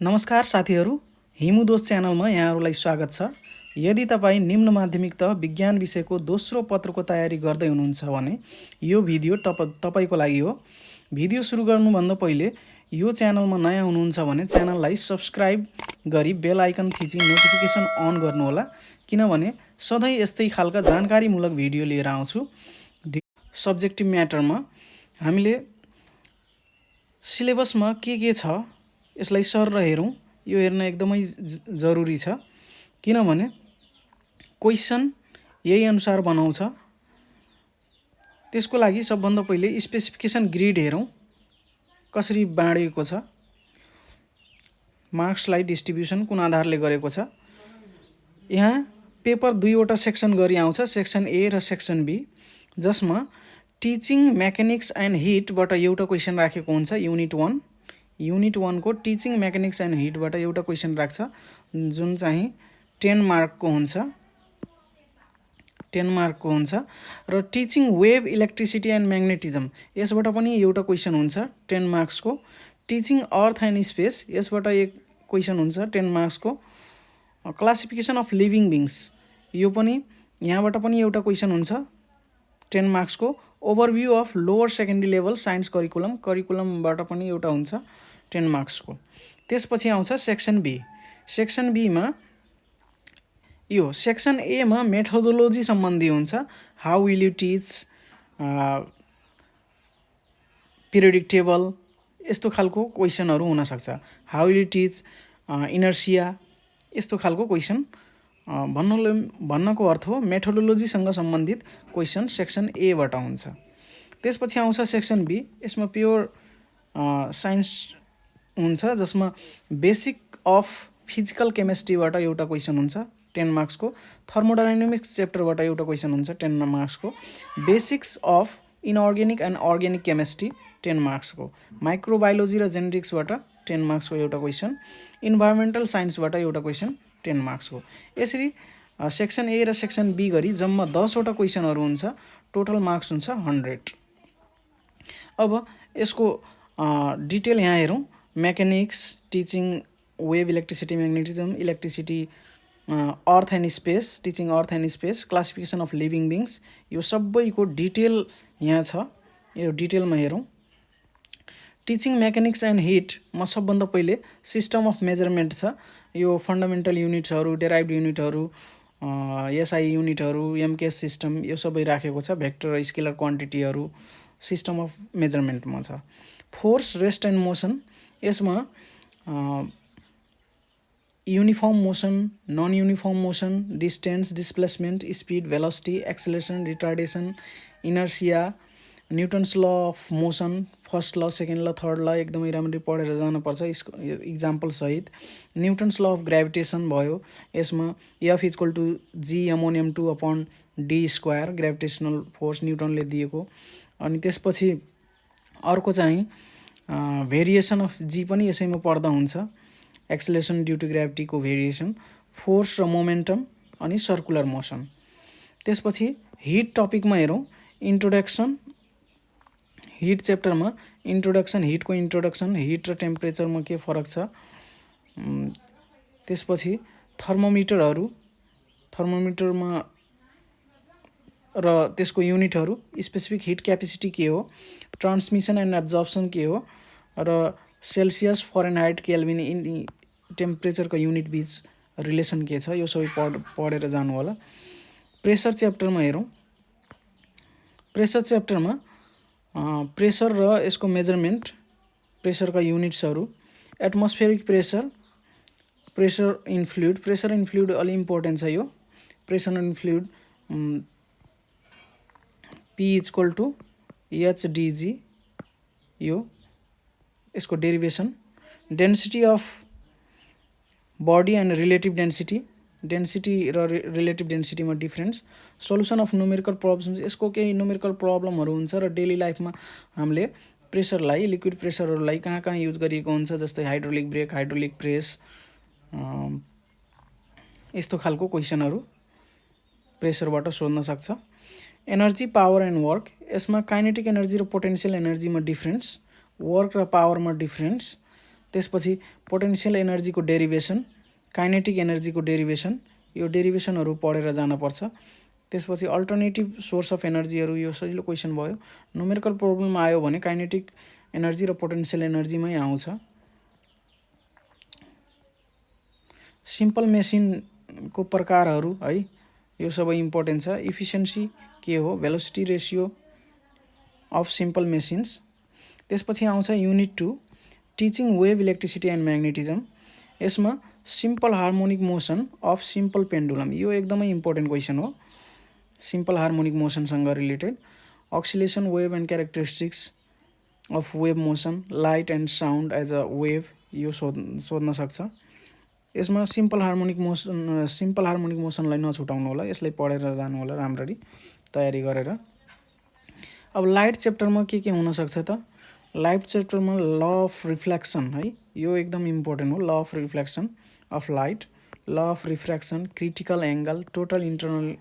नमस्कार साथीहरू, हिमुदोष च्यानलमा यहाँहरूलाई स्वागत छ। यदि तपाईँ निम्न माध्यमिक तह विज्ञान विषयको दोस्रो पत्रको तयारी गर्दै हुनुहुन्छ भने यो भिडियो तपाईको लागि हो। भिडियो सुरु गर्नुभन्दा पहिले यो च्यानलमा नयाँ हुनुहुन्छ भने च्यानललाई सब्स्क्राइब गरी बेल आइकन थिची नोटिफिकेसन अन गर्नुहोला, किनभने सधैँ यस्तै खालका जानकारीमूलक भिडियो लिएर आउँछु। सब्जेक्टिभ म्याटरमा हामीले सिलेबसमा के छ यसलाई सर हेरौँ। यो हेर्न एकदमै जरुरी छ, किनभने क्वेसन यही अनुसार बनाउँछ। त्यसको लागि सबभन्दा पहिले स्पेसिफिकेसन ग्रिड हेरौँ, कसरी बाँडिएको छ, मार्क्सलाई डिस्ट्रिब्युसन कुन आधारले गरेको छ। यहाँ पेपर दुईवटा सेक्सन गरी आउँछ, सेक्सन ए र सेक्सन बी, जसमा टिचिङ मेकानिक्स एन्ड हिटबाट एउटा क्वेसन राखेको हुन्छ। युनिट 1 को टिचिङ मेकानिक्स एन्ड हिटबाट एउटा क्वेसन राख्छ, जुन चाहिँ 10 मार्कको हुन्छ। र teaching wave electricity and magnetism, यसबाट पनि एउटा क्वेसन हुन्छ 10 मार्क्सको। टिचिङ अर्थ एन्ड स्पेस, यसबाट एक क्वेसन हुन्छ 10 मार्क्सको। क्लासिफिकेसन अफ लिभिङ बिङ्स, यो पनि यहाँबाट पनि एउटा क्वेसन हुन्छ 10 मार्क्सको। Overview of lower secondary level science करिकुलमबाट पनि एउटा हुन्छ 10 मार्क्सको। त्यसपछि आउँछ सेक्सन बी। सेक्सन बीमा यो सेक्सन एमा मेथोडोलोजी सम्बन्धी हुन्छ। How will you teach, periodic table, यस्तो खालको क्वेसनहरू हुनसक्छ। How will you teach inertia, यस्तो खालको क्वेसन भन्नको अर्थ हो मेथोडोलोजीसँग सम्बन्धित क्वेसन सेक्सन एबाट हुन्छ। त्यसपछि आउँछ सेक्सन बी। यसमा प्योर साइन्स हुन्छ, जसमा बेसिक अफ फिजिकल केमिस्ट्रीबाट एउटा क्वेसन हुन्छ 10 मार्क्सको। थर्मोडाइनामिक्स च्याप्टरबाट एउटा क्वेसन हुन्छ 10 मार्क्सको। Basics of inorganic and organic chemistry 10 मार्क्सको। माइक्रोबायोलोजी र जेनेटिक्सबाट 10 मार्क्सको एउटा क्वेसन। इन्भाइरोमेन्टल साइन्सबाट एउटा क्वेसन 10 मार्क्सको। यसरी सेक्सन ए र सेक्सन बी गरी जम्मा 10वटा क्वेसनहरू हुन्छ। टोटल मार्क्स हुन्छ 100। अब यसको डिटेल यहाँ हेरौँ। Mechanics, teaching wave electricity magnetism, electricity earth and space, teaching earth and space, classification of living beings, यो सबैको डिटेल यहाँ छ। यो डिटेलमा हेरौँ। टिचिङ मेकानिक्स एन्ड हिटमा सबभन्दा पहिले सिस्टम अफ मेजरमेन्ट छ। यो फन्डामेन्टल युनिट्सहरू, डेराइभ्ड युनिटहरू, एसआई युनिटहरू, एमकेएस सिस्टम, यो सबै राखेको छ। भेक्टर र स्केलर क्वान्टिटीहरू सिस्टम अफ मेजरमेन्टमा छ। फोर्स, रेस्ट एन्ड मोसन, यसमा uniform motion, non uniform motion, distance, displacement, speed, velocity, acceleration, retardation, inertia, Newton's law of motion, first law, second law, third law एकदमै राम्ररी पढेर जानुपर्छ इक्जाम्पल सहित। न्युटन्स ल अफ ग्राभिटेसन भयो, यसमा F equal to G एम1 upon D square gravitational force न्युटनले दिएको। अनि त्यसपछि अर्को चाहिँ भेरिएसन अफ जी पनि यसैमा पढ्दा हुन्छ। एक्सेलरेसन ड्यु टु ग्राभिटीको भेरिएसन, फोर्स र मोमेन्टम, अनि सर्कुलर मोसन। त्यसपछि हिट टपिकमा हेरौँ। इन्ट्रोडक्सन, हिट च्याप्टरमा इन्ट्रोडक्सन, हिटको इन्ट्रोडक्सन, हिट र टेम्परेचरमा के फरक छ। त्यसपछि थर्मोमिटरमा र त्यसको युनिटहरू, स्पेसिफिक हिट क्यापेसिटी के हो, ट्रान्समिसन एन्ड एब्जर्प्सन के हो, र सेल्सियस, फरेनहाइट, केल्भिन, यिनी टेम्परेचरको युनिट बीच रिलेसन के छ, यो सबै पढेर जानु होला। प्रेसर च्याप्टरमा हेरौँ। प्रेसर च्याप्टरमा प्रेसर र यसको मेजरमेन्ट, प्रेसरका युनिट्सहरू, atmospheric pressure, pressure in fluid. Pressure in fluid अलि इम्पोर्टेन्ट छ यो। Pressure in fluid P equal to HdG, यो यसको derivation. Density of body and relative density, density र रिलेटिभ डेन्सिटीमा डिफ्रेन्स। सोल्युसन अफ न्युमेरिकल प्रब्लम्स, यसको केही न्युमेरिकल प्रब्लमहरू हुन्छ र डेली लाइफमा हामीले प्रेसरलाई, लिक्विड प्रेसरहरूलाई कहाँ कहाँ युज गरिएको हुन्छ, जस्तै हाइड्रोलिक ब्रेक, हाइड्रोलिक प्रेस, यस्तो खालको क्वेसनहरू प्रेसरबाट सोध्न सक्छ। एनर्जी, पावर एन्ड वर्क, यसमा काइनेटिक एनर्जी र पोटेन्सियल एनर्जीमा डिफ्रेन्स, वर्क र पावरमा डिफ्रेन्स, त्यसपछि पोटेन्शियल एनर्जीको डेरिभेसन, काइनेटिक एनर्जीको डेरिभेसन, यो डेरिभेसनहरू पढेर जानुपर्छ। त्यसपछि अल्टरनेटिभ सोर्स अफ एनर्जीहरू, यो सजिलो क्वेसन भयो। न्युमेरिकल प्रब्लम आयो भने काइनेटिक एनर्जी र पोटेन्शियल एनर्जीमै आउँछ। सिम्पल मेसिनको प्रकारहरू है, यो सबै इम्पोर्टेन्ट छ। इफिसियन्सी के हो, velocity ratio of simple machines. त्यसपछि आउँछ unit 2 teaching wave electricity and magnetism. यसमा simple harmonic motion of simple pendulum, यो एकदमै इम्पोर्टेन्ट क्वेसन हो। सिम्पल हार्मोनिक मोसनसँग related. Oscillation wave and characteristics of wave motion, light and sound as a wave, यो सोध्न सक्छ। यसमा सिम्पल हार्मोनिक मोसनलाई नछुटाउनु होला, यसलाई पढेर जानु होला राम्ररी तयारी गरेर। अब लाइट च्याप्टरमा के हुनसक्छ त, लाइट च्याप्टरमा ल अफ रिफ्लेक्सन है, यो एकदम इम्पोर्टेन्ट हो। Law of reflection of light, law of refraction, critical angle, total internal,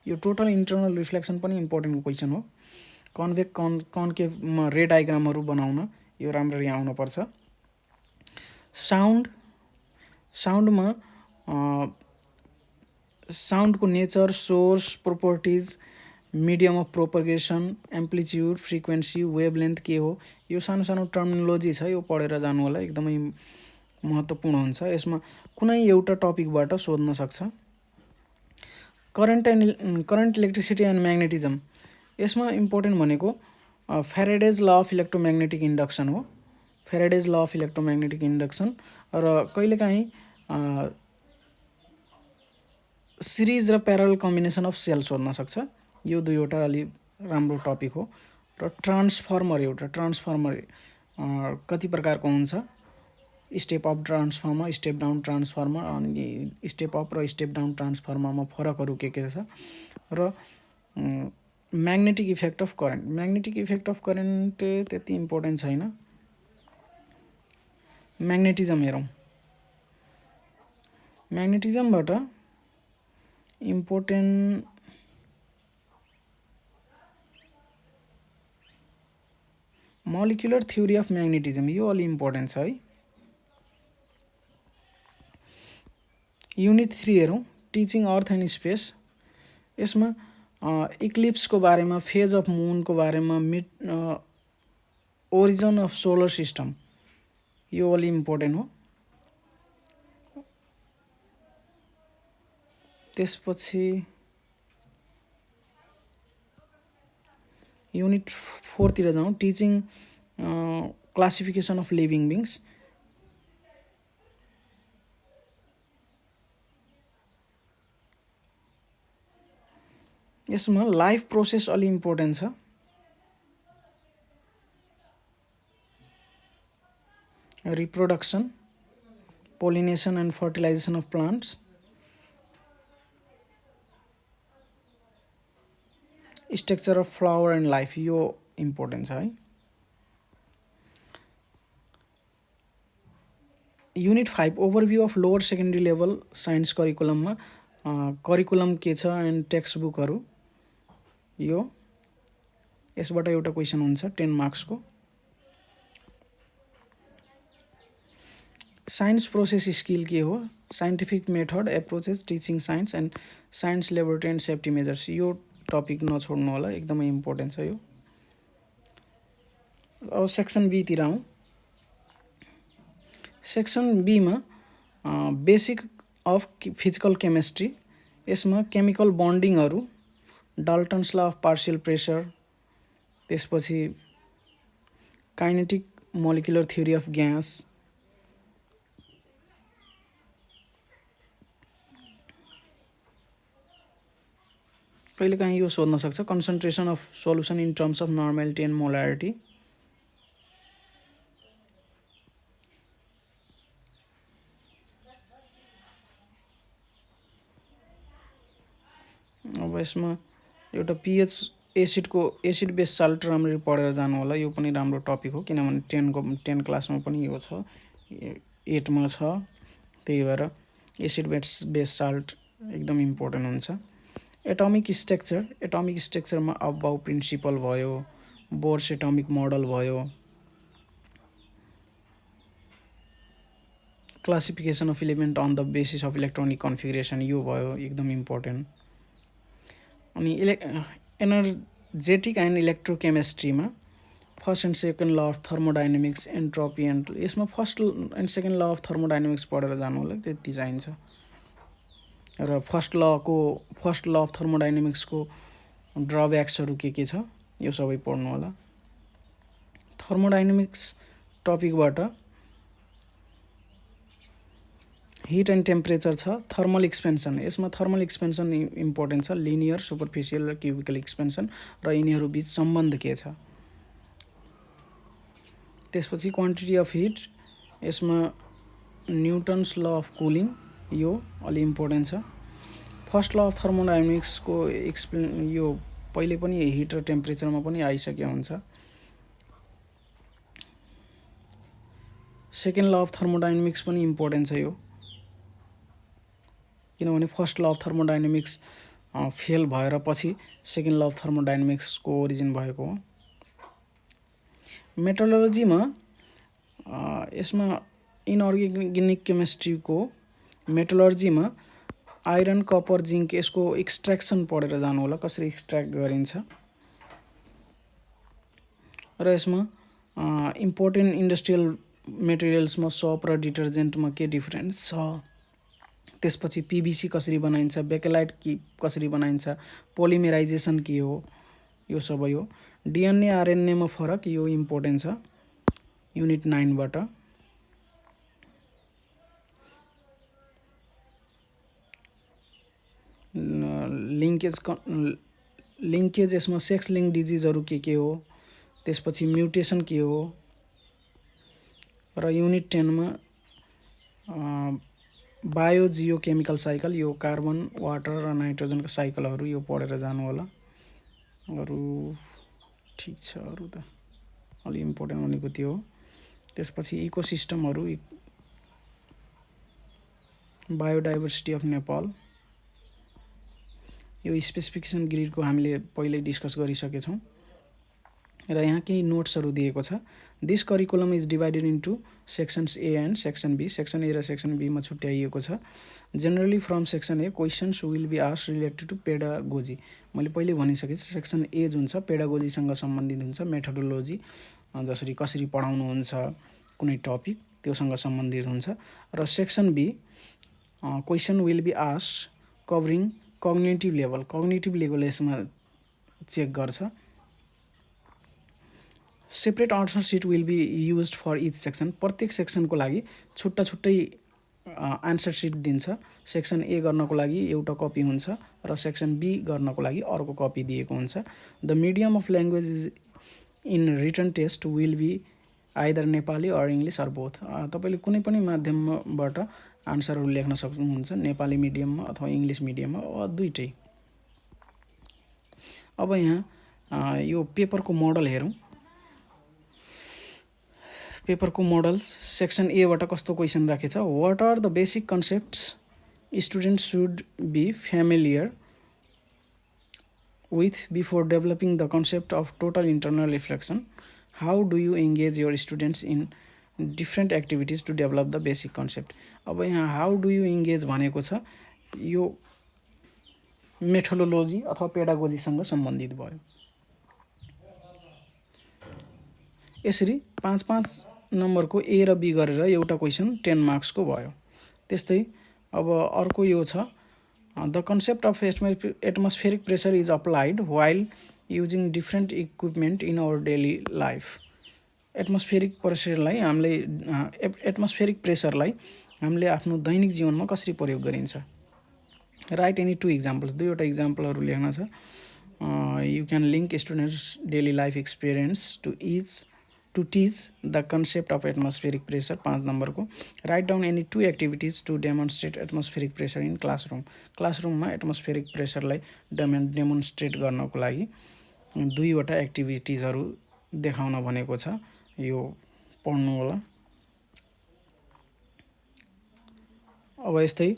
यो टोटल इन्टर्नल रिफ्लेक्सन पनि इम्पोर्टेन्ट क्वेसन हो। कन्केभमा रे डायग्रामहरू बनाउन यो राम्ररी आउनुपर्छ। साउन्डमा साउन्डको nature, source, properties, medium of propagation, amplitude, frequency, wavelength के हो, यो सानो सानो टर्मिनोलोजी छ, यो पढेर जानु होला, एकदमै महत्त्वपूर्ण हुन्छ। यसमा कुनै एउटा टपिकबाट सोध्न सक्छ। करेन्ट इलेक्ट्रिसिटी एन्ड म्याग्नेटिजम, यसमा इम्पोर्टेन्ट भनेको Faraday's law of electromagnetic induction हो। Faraday's law of electromagnetic induction र कहिलेकाहीँ सिरिज र प्यारल कम्बिनेसन अफ सेल सोध्न सक्छ। यो दुईवटा अलि राम्रो टपिक हो। र ट्रान्सफर्मर कति प्रकारको हुन्छ, step up transformer, step down transformer, अनि स्टेप अप र स्टेप डाउन ट्रान्सफर्मरमा फरकहरू के छ। र magnetic effect of current, magnetic effect of current त्यति इम्पोर्टेन्ट छैन। म्याग्नेटिजम हेरौँ। म्याग्नेटिजमबाट important molecular theory of magnetism, यो अलि इम्पोर्टेन्ट छ है। युनिट 3 हेरौँ, टिचिङ अर्थ एन्ड स्पेस। यसमा इक्लिप्सको बारेमा, फेज अफ मुनको बारेमा, ओरिजिन अफ सोलर सिस्टम, यो अलि इम्पोर्टेन्ट हो। त्यसपछि युनिट 4 तिर जाउँ, teaching classification of living beings. यसमा लाइफ प्रोसेस अलि इम्पोर्टेन्ट छ। Reproduction, pollination and fertilisation of plants, structure of flower and life, यो इम्पोर्टेन्ट छ है। Unit 5 overview of lower secondary level science करिकुलममा करिकुलम के छ एन्ड टेक्स्ट बुकहरू, यो यसबाट एउटा क्वेसन हुन्छ 10 मार्क्सको। साइन्स प्रोसेस स्किल के हो, scientific method, approaches, teaching science and science laboratory and safety measures, यो टपिक नछोड्नु होला, एकदमै इम्पोर्टेन्ट छ यो। अब सेक्सन बी तिर आउँ। सेक्सन बीमा बेसिक अफ फिजिकल केमिस्ट्री, यसमा केमिकल बन्डिङहरू, Dalton's law of partial pressure, त्यसपछि kinetic molecular theory of gas, कहिलेकाहीँ यो सोध्न सक्छ, concentration of solution in terms of normality and molarity. अब यसमा एउटा पिएच एसिड बेस साल्ट राम्ररी पढेर जानु होला, यो पनि राम्रो टपिक हो, किनभने 10 क्लासमा पनि यो छ, 8 मा छ, त्यही भएर एसिड बेस साल्ट एकदम इम्पोर्टेन्ट हुन्छ। एटमिक स्ट्रक्चरमा अबाउ प्रिन्सिपल भयो, बोर्स एटमिक मोडल भयो, classification of element on the basis of electronic configuration, यो भयो एकदम इम्पोर्टेन्ट। अनि एनर्जेटिक एन्ड इलेक्ट्रोकेमिस्ट्रीमा first and second law of thermodynamics, entropy and, यसमा first and second law of thermodynamics पढेर जानु होला, त्यति चाहिन्छ। र फर्स्ट ल अफ थर्मोडाइनामिक्सको ड्रब्याक्सहरू के छ यो सबै पढ्नु होला। थर्मोडाइनामिक्स टपिकबाट हिट एन्ड टेम्परेचर छ, थर्मल एक्सपेन्सन, यसमा थर्मल एक्सपेन्सन इम्पोर्टेन्ट छ, लिनियर, सुपरफिसियल र क्युबिकल एक्सपेन्सन र यिनीहरू बीच सम्बन्ध के छ। त्यसपछि क्वान्टिटी अफ हिट, यसमा न्युटन्स ल अफ कुलिङ, यो अलि इम्पोर्टेन्ट छ। फर्स्ट ल अफ थर्मोडाइनामिक्सको यो पहिले पनि हिट र टेम्परेचरमा पनि आइसकेको हुन्छ। सेकेन्ड ल अफ थर्मोडाइनामिक्स पनि इम्पोर्टेन्ट छ यो, किनभने first law of thermodynamics fail भएर पछि सेकेन्ड ल अफ थर्मोडाइनामिक्सको ओरिजिन भएको हो। मेटलर्जीमा यसमा इनअर्ग्यानिक केमिस्ट्रीको मेटलर्जीमा आइरन, कपर, जिङ्क, यसको एक्सट्र्याक्सन पढेर जानु होला, कसरी एक्सट्र्याक्ट गरिन्छ। र यसमा इम्पोर्टेन्ट इन्डस्ट्रियल मेटेरियल्समा सोप र डिटर्जेन्टमा के डिफरेन्स छ। त्यसपछि पिभिसी कसरी बनाइन्छ, बेकेलाइट कसरी बनाइन्छ, पोलिमेराइजेसन के हो, यो सबै हो। डिएनए आरएनएमा फरक, यो इम्पोर्टेन्ट छ युनिट 9 बाट। लिङ्केज यसमा सेक्स लिङ्क डिजिजहरू के हो, त्यसपछि म्युटेसन के हो। र युनिट 10 मा बायोजियोकेमिकल साइकल, यो कार्बन, वाटर र नाइट्रोजनको साइकलहरू यो पढेर जानु होला। अरू ठिक छ, अरू त अलि इम्पोर्टेन्ट भनेको त्यो हो। त्यसपछि इकोसिस्टमहरू, बायोडाइभर्सिटी अफ नेपाल, यो स्पेसिफिकेसन ग्रिडको हामीले पहिल्यै डिस्कस गरिसकेछौँ। र यहाँ केही नोट्सहरू दिएको छ। This curriculum is divided into sections A and section B, section A र सेक्सन बीमा छुट्याइएको छ। Generally from section A questions will be asked related to pedagogy, मैले पहिले भनिसकेँ, सेक्सन ए जुन छ पेडागोजीसँग सम्बन्धित हुन्छ, मेथोडोलोजी जसरी कसरी पढाउनुहुन्छ कुनै टपिक त्योसँग सम्बन्धित हुन्छ। र section B question will be asked covering cognitive level, cognitive level यसमा चेक गर्छ। Separate answer sheet will be used for each section, प्रत्येक सेक्सनको लागि छुट्टा छुट्टै आन्सर सिट दिन्छ। सेक्सन ए गर्नको लागि एउटा कपी हुन्छ र सेक्सन बी गर्नको लागि अर्को कपी दिएको हुन्छ। The medium of language is in written test will be either Nepali or English or both, तपाईँले कुनै पनि माध्यमबाट आन्सरहरू लेख्न सक्नुहुन्छ, नेपाली मिडियममा अथवा इङ्ग्लिस मिडियममा, दुइटै। अब यहाँ यो पेपरको मोडल हेरौँ। पेपरको मोडल सेक्सन एबाट कस्तो क्वेसन राखेछ, what are the basic concepts students should be familiar with before developing the concept of total internal reflection. How do you engage your students in different activities to develop the basic concept? अब यहाँ how do you engage भनेको छ, यो methodology अथवा पेडागोजीसँग सम्बन्धित भयो। यसरी 5-5 नम्बरको ए र बी गरेर एउटा क्वेसन 10 मार्क्सको भयो। त्यस्तै अब अर्को यो छ, the concept of atmospheric pressure is applied while using different equipment in our daily life. Atmospheric प्रेसरलाई हामीले आफ्नो दैनिक जीवनमा कसरी प्रयोग गरिन्छ। राइट एनी 2 इक्जाम्पल्स, दुईवटा इक्जाम्पलहरू लेख्न छ। You can link students daily life experience to teach the concept of atmospheric pressure, 5 नम्बरको। Write down any 2 activities to demonstrate atmospheric pressure in classroom, क्लासरुममा एटमोस्फेरिक प्रेसरलाई डेमोन्स्ट्रेट गर्नको लागि 2वटा एक्टिभिटिजहरू देखाउन भनेको छ, यो पढ्नु होला। अब यस्तै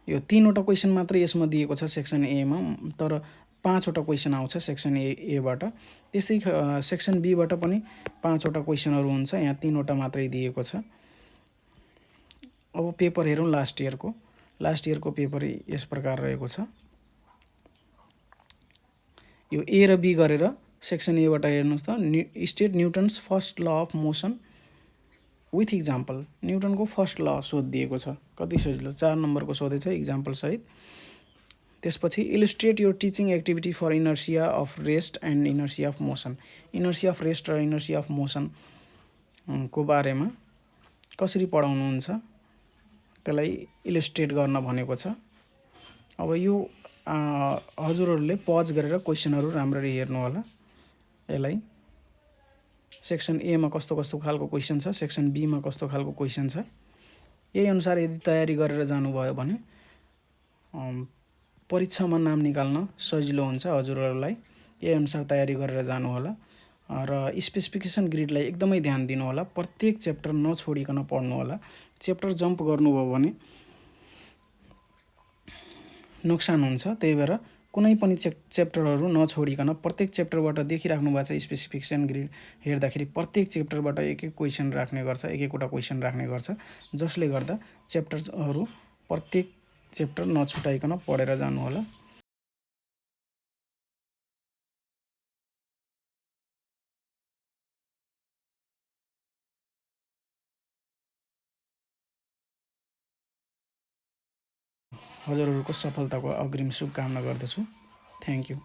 यो 3वटा क्वेसन मात्रै यसमा दिएको छ सेक्सन एमा, तर 5वटा क्वेसन आउँछ सेक्सन एबाट। त्यसै सेक्सन बीबाट पनि 5वटा क्वेसनहरू हुन्छ, यहाँ 3वटा मात्रै दिएको छ। अब पेपर हेरौँ लास्ट इयरको पेपर यस प्रकार रहेको छ। यो ए र बी गरेर सेक्सन एबाट हेर्नुहोस् त, state Newton's first law of motion with example. न्युटनको फर्स्ट ल सोधिदिएको छ, कति सजिलो, 4 नम्बरको सोधेछ इक्जाम्पल सहित। त्यसपछि illustrate your teaching activity for inertia of rest and inertia of motion. Inertia of rest र इनर्सिया अफ मोसन को बारेमा कसरी पढाउनुहुन्छ त्यसलाई इलिस्ट्रेट गर्न भनेको छ। अब यो हजुरहरूले पज गरेर क्वेसनहरू राम्ररी हेर्नु होला। यसलाई सेक्सन एमा कस्तो कस्तो खालको क्वेसन छ, सेक्सन बीमा कस्तो खालको क्वेसन छ, यही अनुसार यदि तयारी गरेर जानुभयो भने परीक्षामा नाम निकाल्न सजिलो हुन्छ हजुरहरूलाई। यही अनुसार तयारी गरेर जानु होला र स्पेसिफिकेसन ग्रिडलाई एकदमै ध्यान दिनु होला। प्रत्येक च्याप्टर नछोडिकन पढ्नु होला। च्याप्टर जम्प गर्नुभयो भने नोक्सान हुन्छ, त्यही भएर कुनै पनि च्याप्टरहरू नछोडिकन प्रत्येक च्याप्टरबाट देखिराख्नु भएको छ स्पेसिफिकेसन ग्रिड हेर्दाखेरि प्रत्येक च्याप्टरबाट एक एक क्वेसन राख्ने गर्छ, एक एकवटा क्वेसन राख्ने गर्छ, जसले गर्दा च्याप्टरहरू प्रत्येक च्याप्टर नछुटाइकन पढेर जानु होला। हजुरहरूको सफलताको अग्रिम शुभकामना गर्दछु। Thank you.